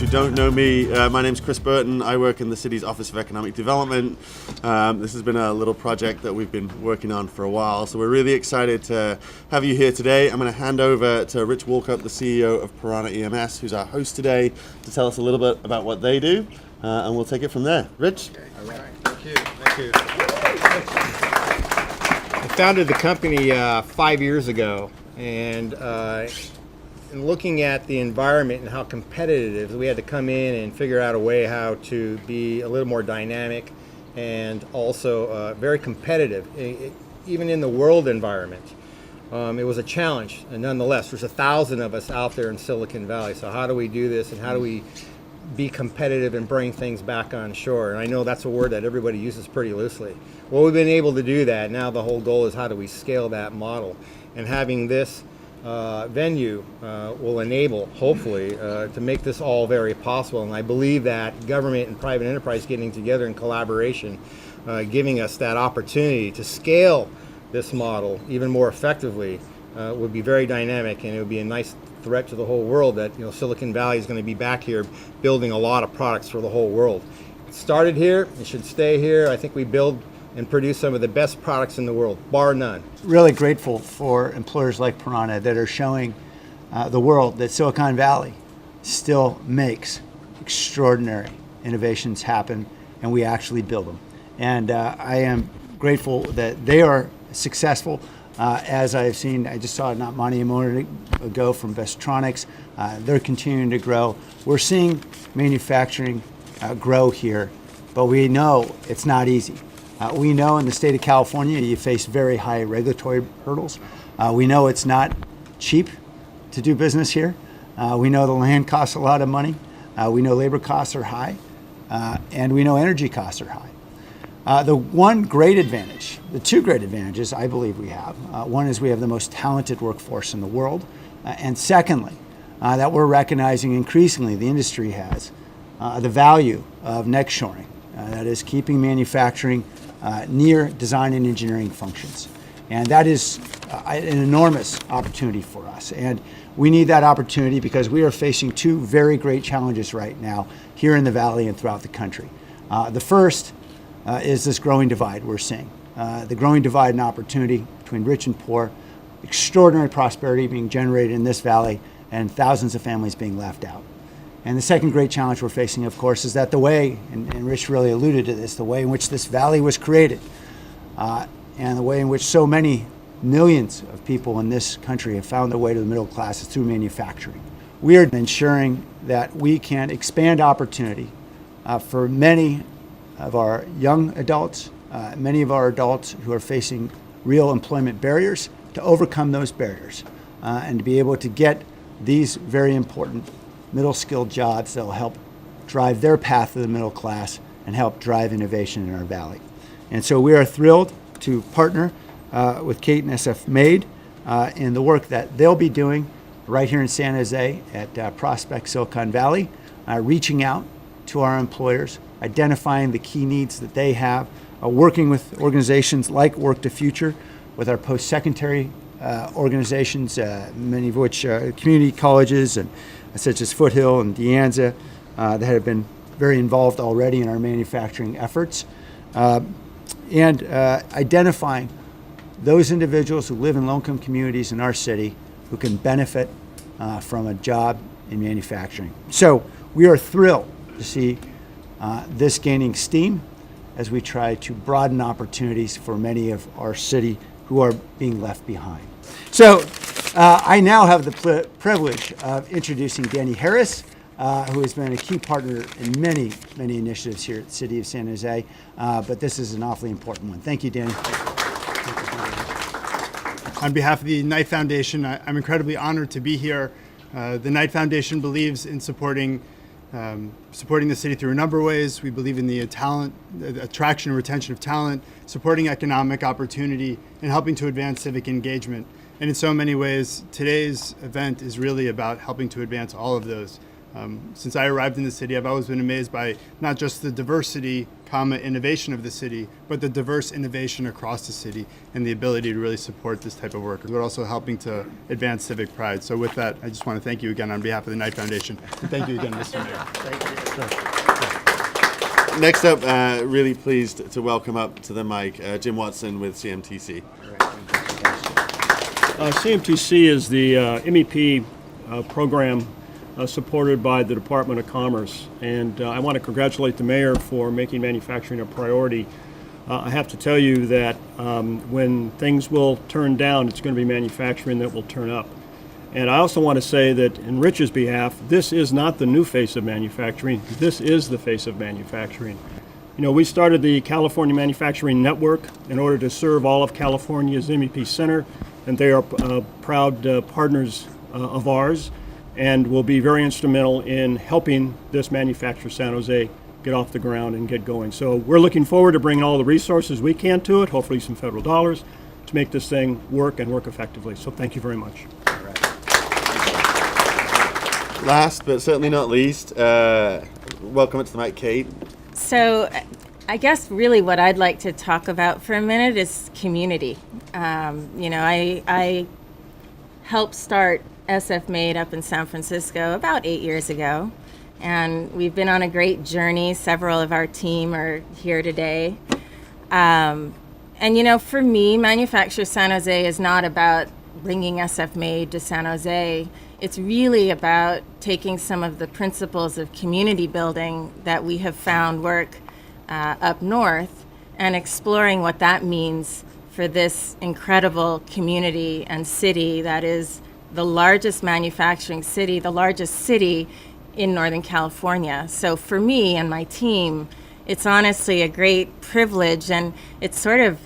who don't know me, my name's Chris Burton. I work in the city's Office of Economic Development. This has been a little project that we've been working on for a while, so we're really excited to have you here today. I'm going to hand over to Rich Walkup, the CEO of Piranha EMS, who's our host today, to tell us a little bit about what they do, and we'll take it from there. Rich? Okay. All right. Thank you. Thank you. I founded the company 5 years ago, and in looking at the environment and how competitive it is, we had to come in and figure out a way how to be a little more dynamic and also very competitive, even in the world environment. It was a challenge, and nonetheless, there's 1,000 of us out there in Silicon Valley. So how do we do this, and how do we be competitive and bring things back on shore? And I know that's a word that everybody uses pretty loosely. Well, we've been able to do that. Now the whole goal is how do we scale that model, and having this venue will enable, hopefully, to make this all very possible. And I believe that government and private enterprise getting together in collaboration, giving us that opportunity to scale this model even more effectively, would be very dynamic, and it would be a nice threat to the whole world that Silicon Valley is going to be back here building a lot of products for the whole world. It started here, it should stay here. I think we build and produce some of the best products in the world, bar none. Really grateful for employers like Piranha that are showing the world that Silicon Valley still makes extraordinary innovations happen, and we actually build them. And I am grateful that they are successful. As I've seen, I just saw it not many moments ago from Vestronics. They're continuing to grow. We're seeing manufacturing grow here, but we know it's not easy. We know in the state of California you face very high regulatory hurdles. We know it's not cheap to do business here. We know the land costs a lot of money. We know labor costs are high, and we know energy costs are high. The one great advantage, the two great advantages I believe we have, one is we have the most talented workforce in the world, and secondly, that we're recognizing increasingly the industry has the value of nearshoring, that is keeping manufacturing near design and engineering functions. And that is an enormous opportunity for us. And we need that opportunity because we are facing two very great challenges right now here in the Valley and throughout the country. The first is this growing divide we're seeing. The growing divide and opportunity between rich and poor, extraordinary prosperity being generated in this valley, and thousands of families being left out. And the second great challenge we're facing, of course, is that the way, and Rich really alluded to this, the way in which this valley was created, and the way in which so many millions of people in this country have found their way to the middle class is through manufacturing. We are ensuring that we can expand opportunity for many of our young adults, many of our adults who are facing real employment barriers, to overcome those barriers and to be able to get these very important middle-skilled jobs that will help drive their path to the middle class and help drive innovation in our valley. And so we are thrilled to partner with Kate and SFMade in the work that they'll be doing right here in San Jose at Prospect Silicon Valley, reaching out to our employers, identifying the key needs that they have, working with organizations like Work to Future, with our post-secondary organizations, many of which community colleges and such as Foothill and De Anza that have been very involved already in our manufacturing efforts, and identifying those individuals who live in low-income communities in our city who can benefit from a job in manufacturing. So we are thrilled to see this gaining steam as we try to broaden opportunities for many of our city who are being left behind. So I now have the privilege of introducing Danny Harris, who has been a key partner in many, many initiatives here at the City of San Jose, but this is an awfully important one. Thank you, Danny. On behalf of the Knight Foundation, I'm incredibly honored to be here. The Knight Foundation believes in supporting the city through a number of ways. We believe in the attraction and retention of talent, supporting economic opportunity, and helping to advance civic engagement. And in so many ways, today's event is really about helping to advance all of those. Since I arrived in the city, I've always been amazed by not just the diversity innovation of the city, but the diverse innovation across the city and the ability to really support this type of work, but also helping to advance civic pride. So with that, I just want to thank you again on behalf of the Knight Foundation. And thank you again, Mr. Mayor. Next up, really pleased to welcome up to the mic Jim Watson with CMTC. CMTC is the MEP program supported by the Department of Commerce, and I want to congratulate the mayor for making manufacturing a priority. I have to tell you that when things will turn down, it's going to be manufacturing that will turn up. And I also want to say that in Rich's behalf, this is not the new face of manufacturing. This is the face of manufacturing. You know, we started the California Manufacturing Network in order to serve all of California's MEP Center, and they are proud partners of ours and will be very instrumental in helping this manufacturer, San Jose, get off the ground and get going. So we're looking forward to bringing all the resources we can to it, hopefully some federal dollars, to make this thing work and work effectively. So thank you very much. Last but certainly not least, welcome to the mic, Kate. So I guess really what I'd like to talk about for a minute is community. I helped start SFMade up in San Francisco about 8 years ago, and we've been on a great journey. Several of our team are here today. For me, Manufacture San Jose is not about bringing SFMade to San Jose. It's really about taking some of the principles of community building that we have found work up north and exploring what that means for this incredible community and city that is the largest manufacturing city, the largest city in Northern California. So for me and my team, it's honestly a great privilege, and it's sort of,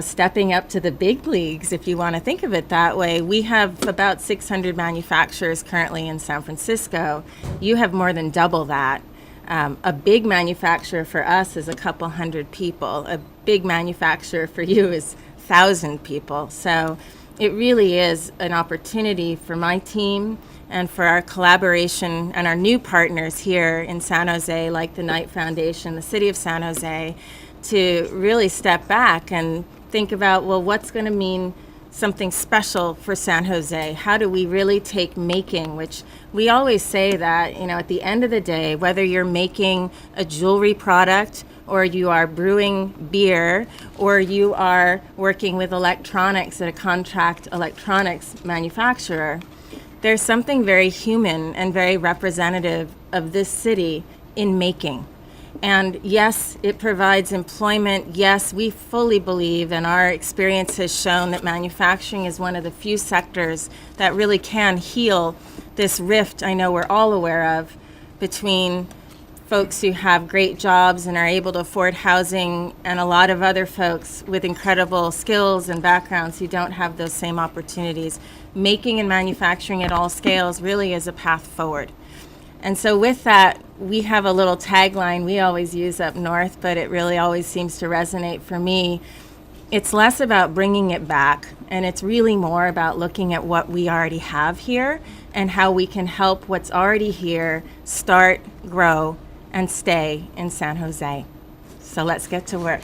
stepping up to the big leagues, if you want to think of it that way. We have about 600 manufacturers currently in San Francisco. You have more than double that. A big manufacturer for us is a couple hundred people. A big manufacturer for you is 1,000 people. So it really is an opportunity for my team and for our collaboration and our new partners here in San Jose, like the Knight Foundation, the City of San Jose, to really step back and think about, well, what's going to mean something special for San Jose? How do we really take making, which we always say that, at the end of the day, whether you're making a jewelry product or you are brewing beer or you are working with electronics at a contract electronics manufacturer, there's something very human and very representative of this city in making. And yes, it provides employment. Yes, we fully believe, and our experience has shown, that manufacturing is one of the few sectors that really can heal this rift I know we're all aware of between folks who have great jobs and are able to afford housing and a lot of other folks with incredible skills and backgrounds who don't have those same opportunities. Making and manufacturing at all scales really is a path forward. And so with that, we have a little tagline we always use up north, but it really always seems to resonate for me. It's less about bringing it back, and it's really more about looking at what we already have here and how we can help what's already here start, grow, and stay in San Jose. So let's get to work.